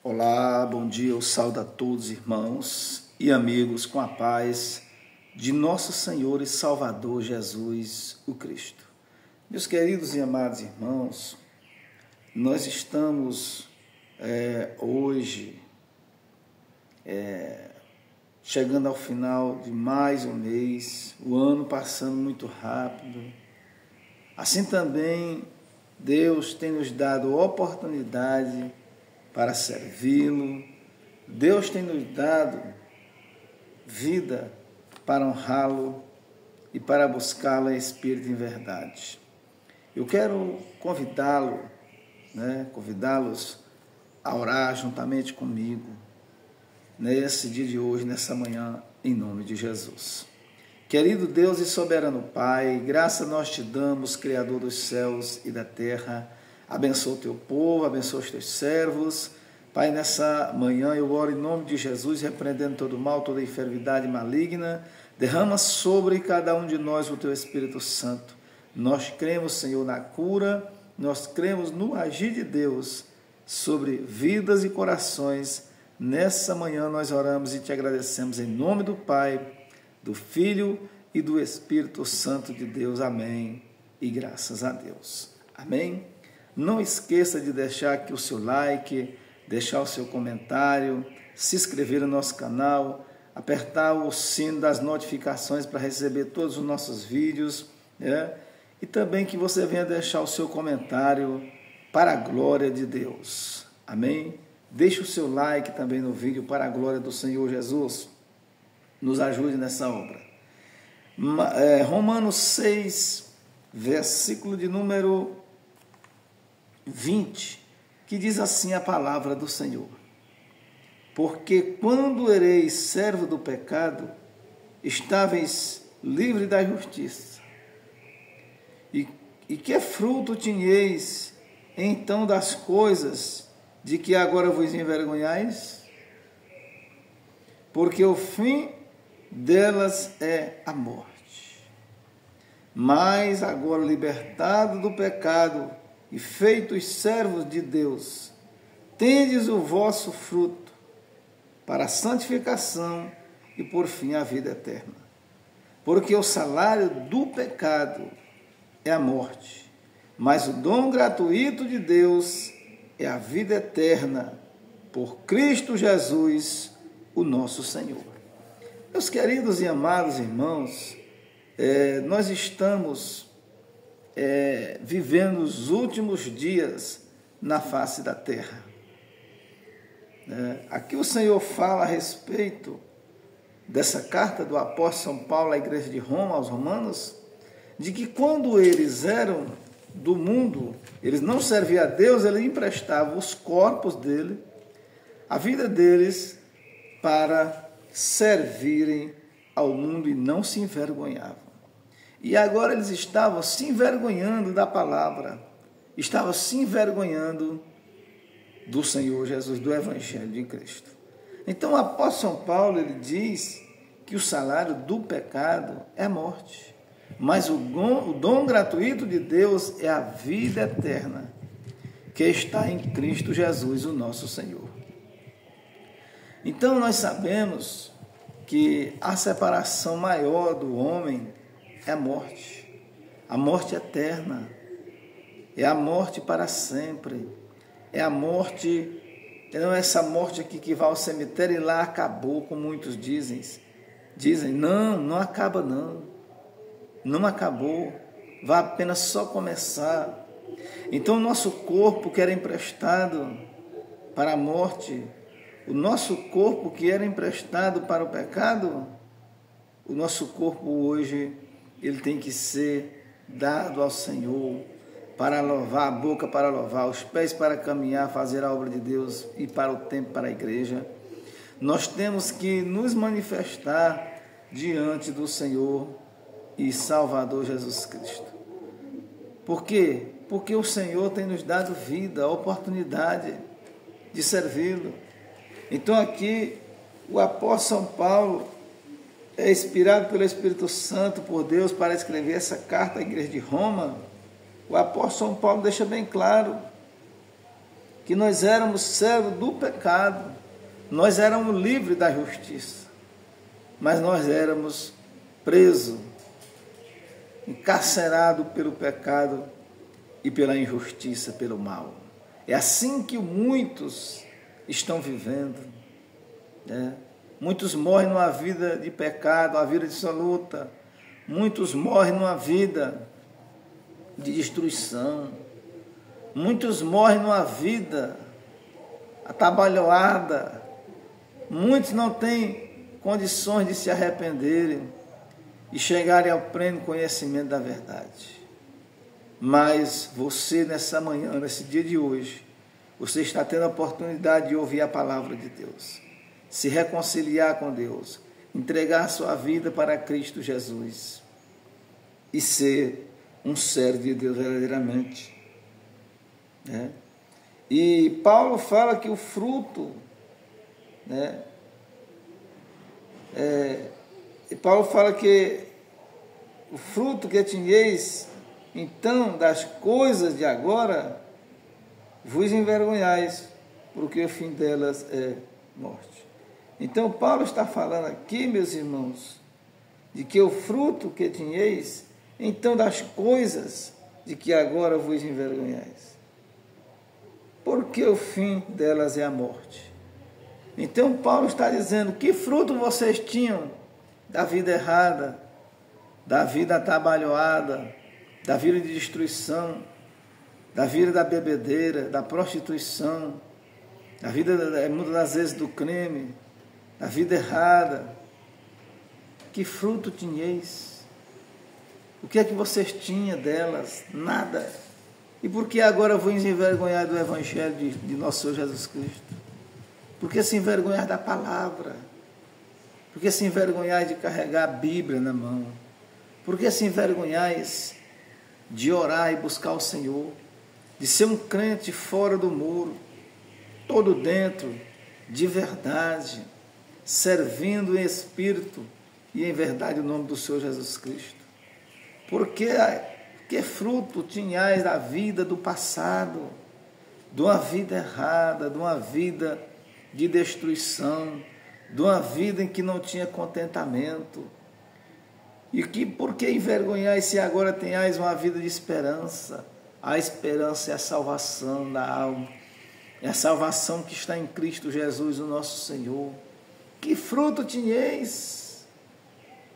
Olá, bom dia, eu saúdo a todos, irmãos e amigos, com a paz de nosso Senhor e Salvador Jesus, o Cristo. Meus queridos e amados irmãos, nós estamos hoje chegando ao final de mais um mês, o ano passando muito rápido. Assim também, Deus tem nos dado oportunidade para servi-lo. Deus tem nos dado vida para honrá-lo e para buscá-lo em espírito e em verdade. Eu quero convidá-los a orar juntamente comigo nesse dia de hoje, nessa manhã, em nome de Jesus. Querido Deus e soberano Pai, graça nós te damos, Criador dos céus e da terra. Abençoa o teu povo, abençoa os teus servos. Pai, nessa manhã eu oro em nome de Jesus, repreendendo todo mal, toda enfermidade maligna. Derrama sobre cada um de nós o teu Espírito Santo. Nós cremos, Senhor, na cura, nós cremos no agir de Deus sobre vidas e corações. Nessa manhã nós oramos e te agradecemos em nome do Pai, do Filho e do Espírito Santo de Deus. Amém. E graças a Deus. Amém. Não esqueça de deixar aqui o seu like, deixar o seu comentário, se inscrever no nosso canal, apertar o sino das notificações para receber todos os nossos vídeos, e também que você venha deixar o seu comentário para a glória de Deus. Amém? Deixe o seu like também no vídeo para a glória do Senhor Jesus. Nos ajude nessa obra. Romanos 6, versículo de número 20, que diz assim a palavra do Senhor: porque quando ereis servo do pecado, estáveis livre da justiça. E que fruto tinheis então das coisas de que agora vos envergonhais? Porque o fim delas é a morte. Mas agora, libertado do pecado e feitos servos de Deus, tendes o vosso fruto para a santificação e por fim a vida eterna. Porque o salário do pecado é a morte, mas o dom gratuito de Deus é a vida eterna por Cristo Jesus, o nosso Senhor. Meus queridos e amados irmãos, nós estamos vivendo os últimos dias na face da terra. Aqui o Senhor fala a respeito dessa carta do apóstolo São Paulo à igreja de Roma, aos romanos, de que quando eles eram do mundo, eles não serviam a Deus, ele emprestava os corpos dele, a vida deles, para servirem ao mundo e não se envergonhavam. E agora eles estavam se envergonhando da palavra, estavam se envergonhando do Senhor Jesus, do Evangelho de Cristo. Então o apóstolo São Paulo, ele diz que o salário do pecado é a morte, mas o dom gratuito de Deus é a vida eterna, que está em Cristo Jesus, o nosso Senhor. Então nós sabemos que a separação maior do homem é a morte eterna, é a morte para sempre, é a morte, não é essa morte aqui que vai ao cemitério e lá acabou, como muitos dizem, não acaba não acabou, vai apenas só começar. Então o nosso corpo que era emprestado para a morte, o nosso corpo que era emprestado para o pecado, o nosso corpo hoje, ele tem que ser dado ao Senhor, para louvar a boca, para louvar os pés, para caminhar, fazer a obra de Deus e para o tempo, para a igreja. Nós temos que nos manifestar diante do Senhor e Salvador Jesus Cristo. Por quê? Porque o Senhor tem nos dado vida, a oportunidade de servi-lo. Então aqui o apóstolo São Paulo é inspirado pelo Espírito Santo, por Deus, para escrever essa carta à igreja de Roma. O apóstolo São Paulo deixa bem claro que nós éramos servos do pecado, nós éramos livres da justiça, mas nós éramos presos, encarcerados pelo pecado e pela injustiça, pelo mal. É assim que muitos estão vivendo, né? Muitos morrem numa vida de pecado, uma vida dissoluta. Muitos morrem numa vida de destruição. Muitos morrem numa vida atabalhoada. Muitos não têm condições de se arrependerem e chegarem ao pleno conhecimento da verdade. Mas você, nessa manhã, nesse dia de hoje, você está tendo a oportunidade de ouvir a palavra de Deus, se reconciliar com Deus, entregar a sua vida para Cristo Jesus e ser um servo de Deus verdadeiramente, né? E Paulo fala que o fruto, né? Paulo fala que o fruto que tinheis, então, das coisas de agora, vos envergonhais, porque o fim delas é morte. Então, Paulo está falando aqui, meus irmãos, de que o fruto que tinheis, então, das coisas de que agora vos envergonhais, porque o fim delas é a morte. Então, Paulo está dizendo, que fruto vocês tinham da vida errada, da vida atabalhoada, da vida de destruição, da vida da bebedeira, da prostituição, da vida, muitas das vezes, do crime, da vida errada. Que fruto tinheis? O que é que vocês tinham delas? Nada. E por que agora vos envergonhar do Evangelho de nosso Senhor Jesus Cristo? Por que se envergonhar da palavra? Por que se envergonhar de carregar a Bíblia na mão? Por que se envergonhais de orar e buscar o Senhor? De ser um crente fora do muro, todo dentro, de verdade, servindo em espírito e em verdade o nome do Senhor Jesus Cristo? Porque que fruto tinhais da vida do passado, de uma vida errada, de uma vida de destruição, de uma vida em que não tinha contentamento? E que por que envergonhais se agora tenhais uma vida de esperança? A esperança é a salvação da alma, é a salvação que está em Cristo Jesus, o nosso Senhor. Que fruto tinhais?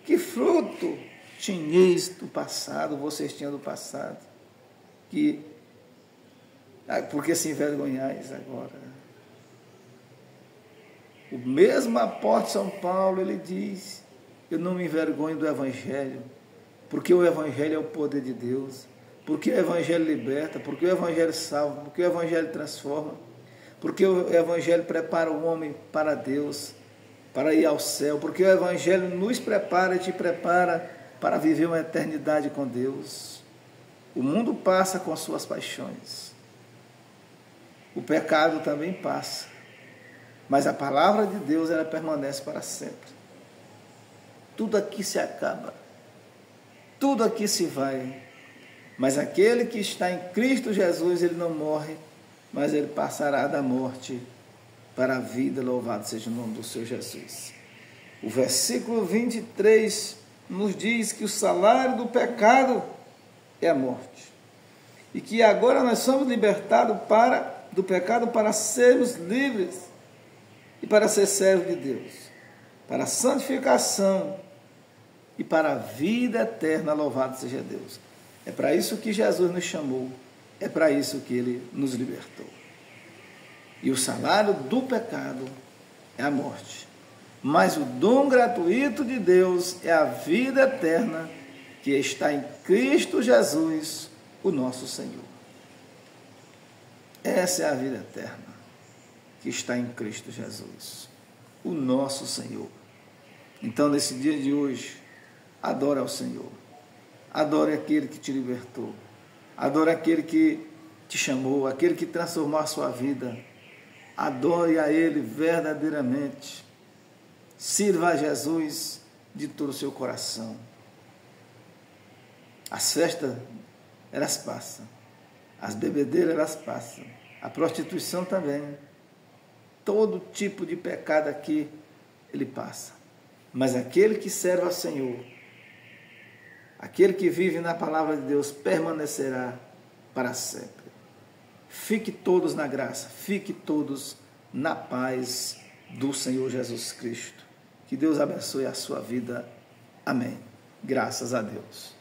Que fruto tinhais do passado, vocês tinham do passado? Por que se envergonhais agora? O mesmo apóstolo São Paulo, ele diz, eu não me envergonho do Evangelho, porque o Evangelho é o poder de Deus, porque o Evangelho liberta, porque o Evangelho salva, porque o Evangelho transforma, porque o Evangelho prepara o homem para Deus, para ir ao céu, porque o Evangelho nos prepara e te prepara para viver uma eternidade com Deus. O mundo passa com suas paixões, o pecado também passa, mas a palavra de Deus, ela permanece para sempre. Tudo aqui se acaba, tudo aqui se vai, mas aquele que está em Cristo Jesus, ele não morre, mas ele passará da morte para a vida. Louvado seja o nome do Senhor Jesus. O versículo 23 nos diz que o salário do pecado é a morte, e que agora nós somos libertados do pecado para sermos livres e para ser servos de Deus, para a santificação e para a vida eterna. Louvado seja Deus. É para isso que Jesus nos chamou, é para isso que Ele nos libertou. E o salário do pecado é a morte, mas o dom gratuito de Deus é a vida eterna que está em Cristo Jesus, o nosso Senhor. Essa é a vida eterna que está em Cristo Jesus, o nosso Senhor. Então, nesse dia de hoje, adore ao Senhor, adore aquele que te libertou, adore aquele que te chamou, aquele que transformou a sua vida. Adore a Ele verdadeiramente, sirva a Jesus de todo o seu coração. As festas, elas passam, as bebedeiras, elas passam, a prostituição também. Todo tipo de pecado aqui ele passa. Mas aquele que serve ao Senhor, aquele que vive na palavra de Deus, permanecerá para sempre. Fique todos na graça, fique todos na paz do Senhor Jesus Cristo. Que Deus abençoe a sua vida. Amém. Graças a Deus.